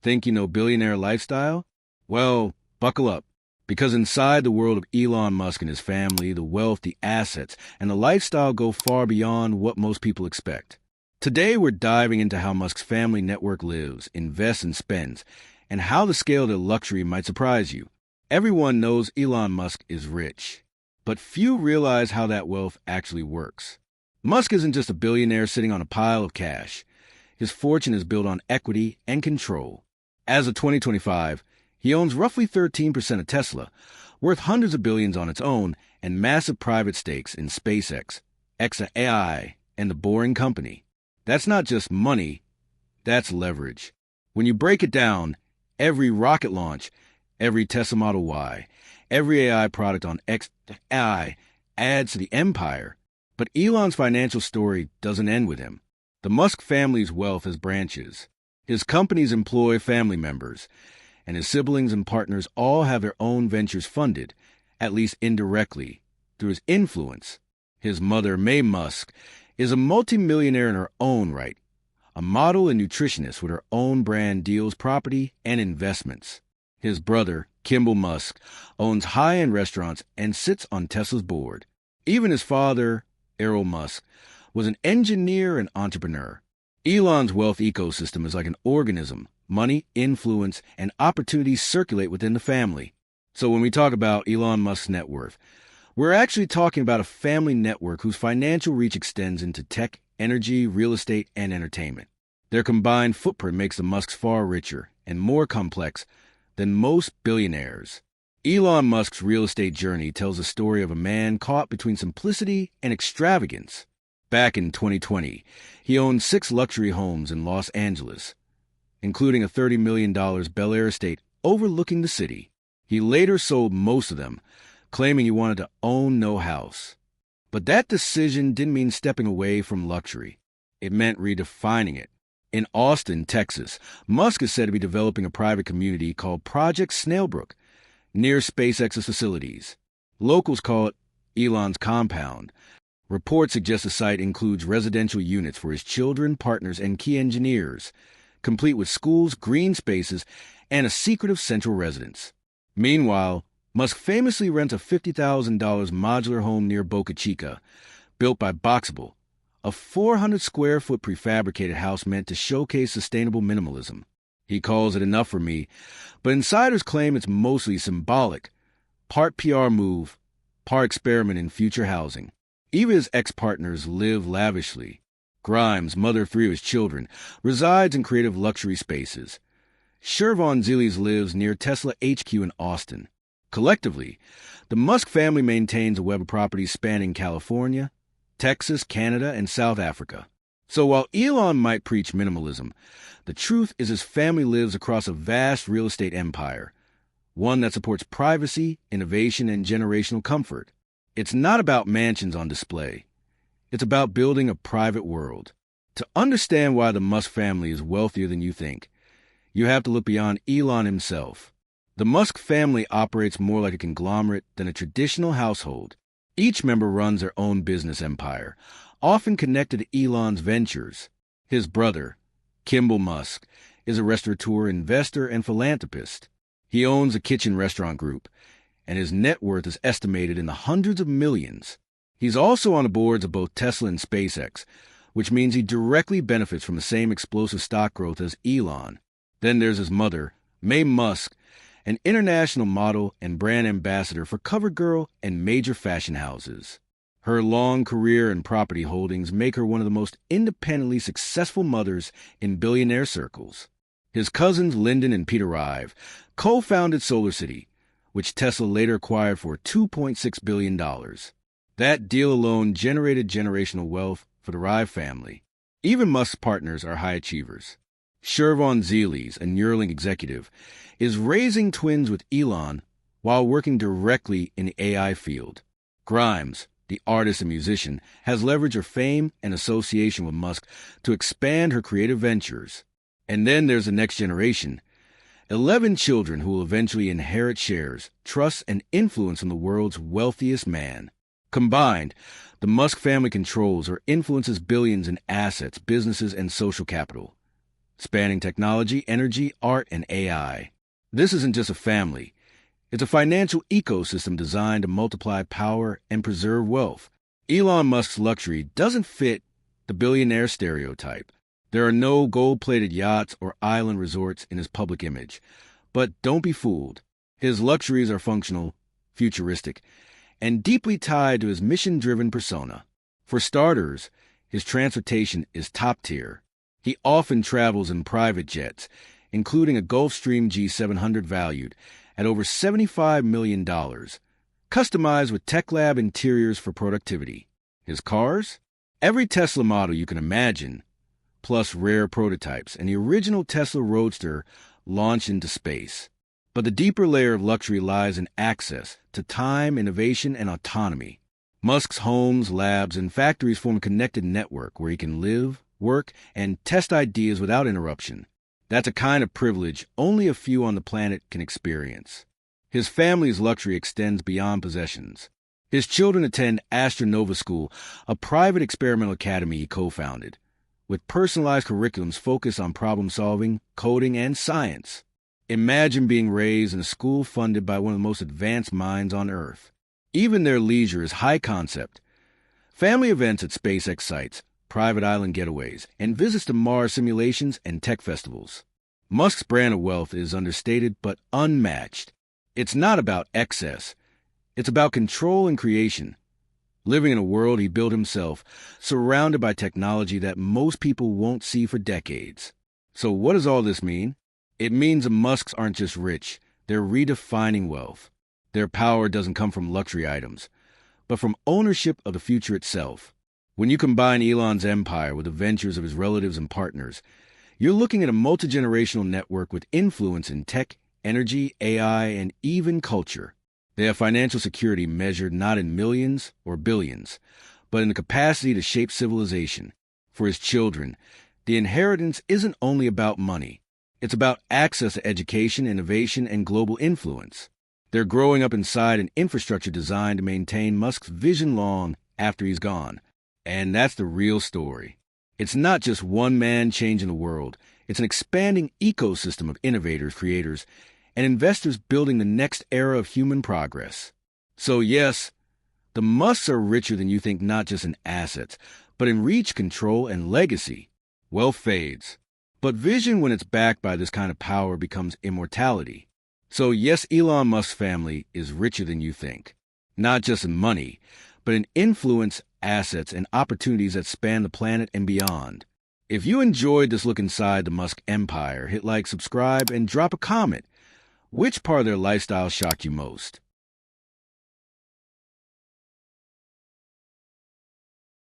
Think you know billionaire lifestyle? Well, buckle up, because inside the world of Elon Musk and his family, the wealth, the assets, and the lifestyle go far beyond what most people expect. Today, we're diving into how Musk's family network lives, invests, and spends, and how the scale of their luxury might surprise you. Everyone knows Elon Musk is rich, but few realize how that wealth actually works. Musk isn't just a billionaire sitting on a pile of cash. His fortune is built on equity and control. As of 2025, he owns roughly 13% of Tesla, worth hundreds of billions on its own, and massive private stakes in SpaceX, AI, and the Boring Company. That's not just money, that's leverage. When you break it down, every rocket launch, every Tesla Model Y, every AI product on AI adds to the empire. But Elon's financial story doesn't end with him. The Musk family's wealth has branches. His companies employ family members, and his siblings and partners all have their own ventures funded, at least indirectly, through his influence. His mother, May Musk, is a multimillionaire in her own right, a model and nutritionist with her own brand deals property and investments. His brother, Kimball Musk, owns high-end restaurants and sits on Tesla's board. Even his father, Elon Musk, was an engineer and entrepreneur. Elon's wealth ecosystem is like an organism. Money, influence, and opportunities circulate within the family. So when we talk about Elon Musk's net worth, we're actually talking about a family network whose financial reach extends into tech, energy, real estate, and entertainment. Their combined footprint makes the Musks far richer and more complex than most billionaires. Elon Musk's real estate journey tells the story of a man caught between simplicity and extravagance. Back in 2020, he owned 6 luxury homes in Los Angeles, including a $30 million Bel Air estate overlooking the city. He later sold most of them, claiming he wanted to own no house. But that decision didn't mean stepping away from luxury. It meant redefining it. In Austin, Texas, Musk is said to be developing a private community called Project Snailbrook, near SpaceX's facilities. Locals call it Elon's compound. Reports suggest the site includes residential units for his children, partners, and key engineers, complete with schools, green spaces, and a secretive central residence. Meanwhile, Musk famously rents a $50,000 modular home near Boca Chica, built by Boxable, a 400-square-foot prefabricated house meant to showcase sustainable minimalism. He calls it enough for me, but insiders claim it's mostly symbolic, part PR move, part experiment in future housing. Even his ex-partners live lavishly. Grimes, mother of 3 of his children, resides in creative luxury spaces. Shervon Ziles lives near Tesla HQ in Austin. Collectively, the Musk family maintains a web of properties spanning California, Texas, Canada, and South Africa. So while Elon might preach minimalism, the truth is his family lives across a vast real estate empire, one that supports privacy, innovation, and generational comfort. It's not about mansions on display. It's about building a private world. To understand why the Musk family is wealthier than you think, you have to look beyond Elon himself. The Musk family operates more like a conglomerate than a traditional household. Each member runs their own business empire, often connected to Elon's ventures. His brother, Kimball Musk, is a restaurateur, investor, and philanthropist. He owns a kitchen restaurant group, and his net worth is estimated in the hundreds of millions. He's also on the boards of both Tesla and SpaceX, which means he directly benefits from the same explosive stock growth as Elon. Then there's his mother, May Musk, an international model and brand ambassador for CoverGirl and major fashion houses. Her long career and property holdings make her one of the most independently successful mothers in billionaire circles. His cousins Lyndon and Peter Rive co-founded SolarCity, which Tesla later acquired for $2.6 billion. That deal alone generated generational wealth for the Rive family. Even Musk's partners are high achievers. Shervon Ziles, a Neuralink executive, is raising twins with Elon while working directly in the AI field. Grimes, the artist and musician, has leveraged her fame and association with Musk to expand her creative ventures. And then there's the next generation. 11 children who will eventually inherit shares, trust, and influence from the world's wealthiest man. Combined, the Musk family controls or influences billions in assets, businesses, and social capital. spanning technology, energy, art, and AI. This isn't just a family. It's a financial ecosystem designed to multiply power and preserve wealth. Elon Musk's luxury doesn't fit the billionaire stereotype. There are no gold-plated yachts or island resorts in his public image. But don't be fooled. His luxuries are functional, futuristic, and deeply tied to his mission-driven persona. For starters, his transportation is top tier. He often travels in private jets, including a Gulfstream G700 valued at over $75 million, customized with tech lab interiors for productivity. His cars? Every Tesla model you can imagine, plus rare prototypes, and the original Tesla Roadster launched into space. But the deeper layer of luxury lies in access to time, innovation, and autonomy. Musk's homes, labs, and factories form a connected network where he can live, work, and test ideas without interruption. That's a kind of privilege only a few on the planet can experience. His family's luxury extends beyond possessions. His children attend Astronova School, a private experimental academy he co-founded, with personalized curriculums focused on problem-solving, coding, and science. Imagine being raised in a school funded by one of the most advanced minds on Earth. Even their leisure is high concept. Family events at SpaceX sites, private island getaways, and visits to Mars simulations and tech festivals. Musk's brand of wealth is understated but unmatched. It's not about excess. It's about control and creation. Living in a world he built himself, surrounded by technology that most people won't see for decades. So what does all this mean? It means the Musks aren't just rich, they're redefining wealth. Their power doesn't come from luxury items, but from ownership of the future itself. When you combine Elon's empire with the ventures of his relatives and partners, you're looking at a multi-generational network with influence in tech, energy, AI, and even culture. They have financial security measured not in millions or billions, but in the capacity to shape civilization. For his children, the inheritance isn't only about money. It's about access to education, innovation, and global influence. They're growing up inside an infrastructure designed to maintain Musk's vision long after he's gone. And that's the real story. It's not just one man changing the world. It's an expanding ecosystem of innovators, creators, and investors building the next era of human progress. So yes, the Musks are richer than you think, not just in assets, but in reach, control, and legacy. Wealth fades. But vision, when it's backed by this kind of power, becomes immortality. So yes, Elon Musk's family is richer than you think. Not just in money, but in influence, assets, and opportunities that span the planet and beyond. If you enjoyed this look inside the Musk empire, hit like, subscribe, and drop a comment. Which part of their lifestyle shocked you most?